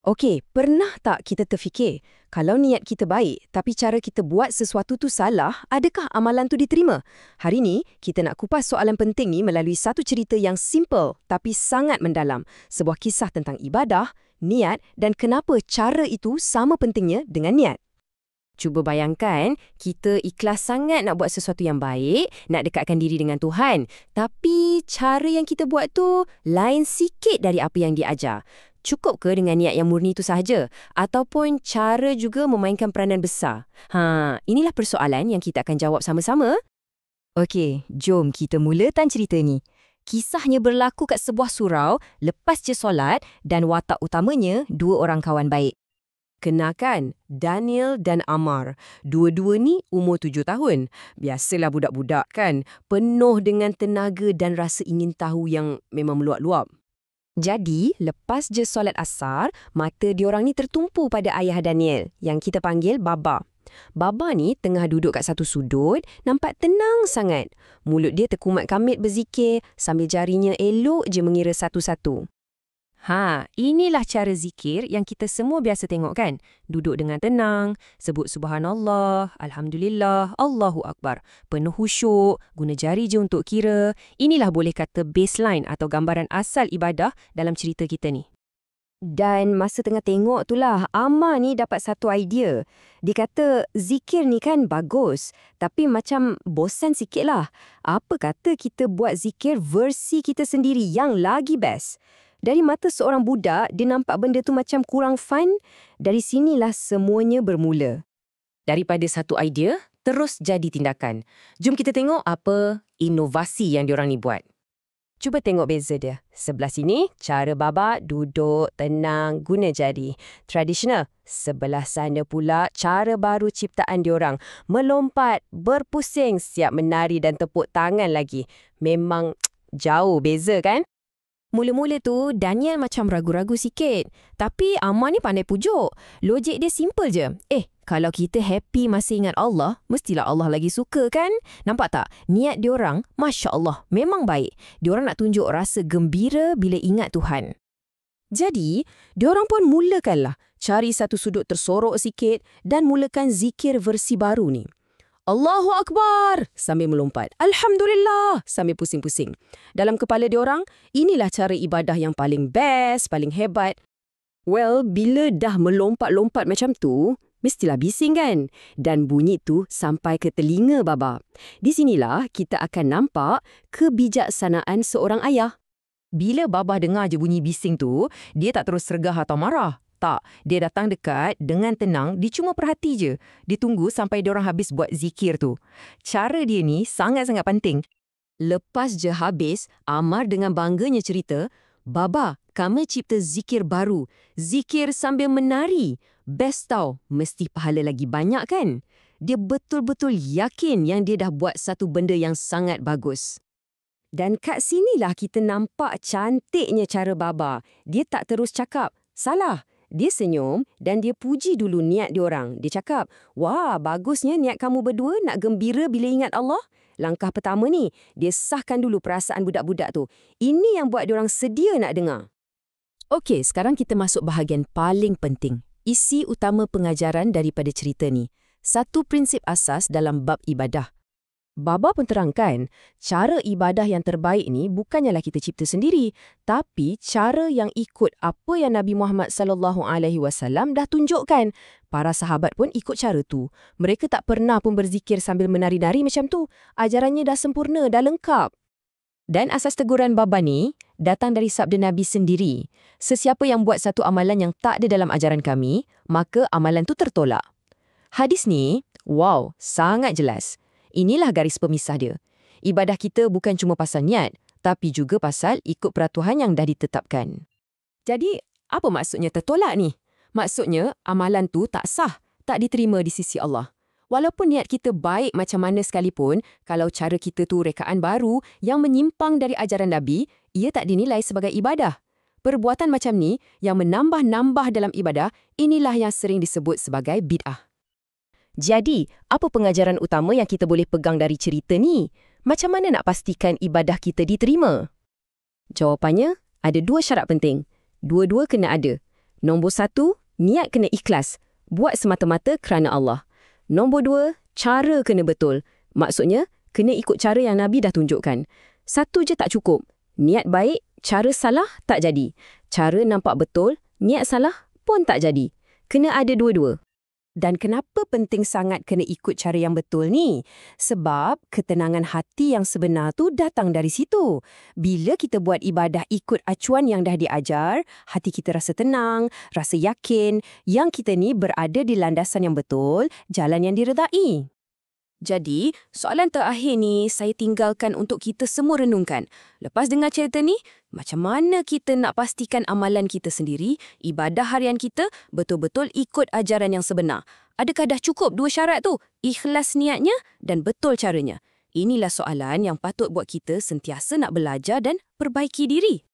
Okey, pernah tak kita terfikir, kalau niat kita baik tapi cara kita buat sesuatu tu salah, adakah amalan tu diterima? Hari ni, kita nak kupas soalan penting ni melalui satu cerita yang simple tapi sangat mendalam. Sebuah kisah tentang ibadah, niat dan kenapa cara itu sama pentingnya dengan niat. Cuba bayangkan, kita ikhlas sangat nak buat sesuatu yang baik, nak dekatkan diri dengan Tuhan. Tapi cara yang kita buat tu lain sikit dari apa yang diajar. Cukup ke dengan niat yang murni itu sahaja? Ataupun cara juga memainkan peranan besar? Inilah persoalan yang kita akan jawab sama-sama. Okey, jom kita mulakan cerita ni. Kisahnya berlaku kat sebuah surau, lepas je solat dan watak utamanya dua orang kawan baik. Kenakan, Daniel dan Amar. Dua-dua ni umur 7 tahun. Biasalah budak-budak kan, penuh dengan tenaga dan rasa ingin tahu yang memang meluap-luap. Jadi, lepas je solat asar, mata diorang ni tertumpu pada ayah Daniel, yang kita panggil Baba. Baba ni tengah duduk kat satu sudut, nampak tenang sangat. Mulut dia terkumat kamit berzikir, sambil jarinya elok je mengira satu-satu. Inilah cara zikir yang kita semua biasa tengok kan? Duduk dengan tenang, sebut subhanallah, alhamdulillah, Allahu Akbar. Penuh khusyuk, guna jari je untuk kira. Inilah boleh kata baseline atau gambaran asal ibadah dalam cerita kita ni. Dan masa tengah tengok itulah, Amar ni dapat satu idea. Dia kata, zikir ni kan bagus, tapi macam bosan sikit lah. Apa kata kita buat zikir versi kita sendiri yang lagi best? Dari mata seorang budak, dia nampak benda tu macam kurang fun. Dari sinilah semuanya bermula. Daripada satu idea, terus jadi tindakan. Jom kita tengok apa inovasi yang diorang ni buat. Cuba tengok beza dia. Sebelah sini, cara Baba duduk, tenang, guna jari. Tradisional. Sebelah sana pula, cara baru ciptaan diorang. Melompat, berpusing, siap menari dan tepuk tangan lagi. Memang jauh beza kan? Mula-mula tu, Daniel macam ragu-ragu sikit. Tapi Amar ni pandai pujuk. Logik dia simple je. Kalau kita happy masih ingat Allah, mestilah Allah lagi suka kan? Nampak tak? Niat diorang, Masya Allah, memang baik. Diorang nak tunjuk rasa gembira bila ingat Tuhan. Jadi, diorang pun mulakanlah. Cari satu sudut tersorok sikit dan mulakan zikir versi baru ni. Allahu Akbar sambil melompat. Alhamdulillah sambil pusing-pusing. Dalam kepala diorang, inilah cara ibadah yang paling best, paling hebat. Well, bila dah melompat-lompat macam tu, mestilah bising kan? Dan bunyi tu sampai ke telinga Baba. Di sinilah kita akan nampak kebijaksanaan seorang ayah. Bila Baba dengar je bunyi bising tu, dia tak terus sergah atau marah. Tak, dia datang dekat dengan tenang, dia cuma perhati je. Dia tunggu sampai diorang habis buat zikir tu. Cara dia ni sangat-sangat penting. Lepas je habis, Amar dengan bangganya cerita, Baba, kami cipta zikir baru. Zikir sambil menari. Best tau, mesti pahala lagi banyak kan? Dia betul-betul yakin yang dia dah buat satu benda yang sangat bagus. Dan kat sinilah kita nampak cantiknya cara Baba. Dia tak terus cakap, salah. Dia senyum dan dia puji dulu niat diorang. Dia cakap, wah bagusnya niat kamu berdua nak gembira bila ingat Allah. Langkah pertama ni, dia sahkan dulu perasaan budak-budak tu. Ini yang buat diorang sedia nak dengar. Okey, sekarang kita masuk bahagian paling penting. Isi utama pengajaran daripada cerita ni. Satu prinsip asas dalam bab ibadah. Baba pun terangkan, cara ibadah yang terbaik ni bukannya kita cipta sendiri, tapi cara yang ikut apa yang Nabi Muhammad SAW dah tunjukkan. Para sahabat pun ikut cara tu. Mereka tak pernah pun berzikir sambil menari-nari macam tu. Ajarannya dah sempurna, dah lengkap. Dan asas teguran Baba ni datang dari sabda Nabi sendiri. Sesiapa yang buat satu amalan yang tak ada dalam ajaran kami, maka amalan tu tertolak. Hadis ni, wow, sangat jelas. Inilah garis pemisah dia. Ibadah kita bukan cuma pasal niat, tapi juga pasal ikut peraturan yang dah ditetapkan. Jadi, apa maksudnya tertolak ni? Maksudnya, amalan tu tak sah, tak diterima di sisi Allah. Walaupun niat kita baik macam mana sekalipun, kalau cara kita tu rekaan baru yang menyimpang dari ajaran Nabi, ia tak dinilai sebagai ibadah. Perbuatan macam ni yang menambah-nambah dalam ibadah, inilah yang sering disebut sebagai bid'ah. Jadi, apa pengajaran utama yang kita boleh pegang dari cerita ni? Macam mana nak pastikan ibadah kita diterima? Jawapannya, ada dua syarat penting. Dua-dua kena ada. Nombor 1, niat kena ikhlas. Buat semata-mata kerana Allah. Nombor 2, cara kena betul. Maksudnya, kena ikut cara yang Nabi dah tunjukkan. Satu je tak cukup. Niat baik, cara salah tak jadi. Cara nampak betul, niat salah pun tak jadi. Kena ada dua-dua. Dan kenapa penting sangat kena ikut cara yang betul ni? Sebab ketenangan hati yang sebenar tu datang dari situ. Bila kita buat ibadah ikut acuan yang dah diajar, hati kita rasa tenang, rasa yakin yang kita ni berada di landasan yang betul, jalan yang diredai. Jadi, soalan terakhir ni saya tinggalkan untuk kita semua renungkan. Lepas dengar cerita ni, macam mana kita nak pastikan amalan kita sendiri, ibadah harian kita, betul-betul ikut ajaran yang sebenar? Adakah dah cukup dua syarat tu? Ikhlas niatnya dan betul caranya. Inilah soalan yang patut buat kita sentiasa nak belajar dan perbaiki diri.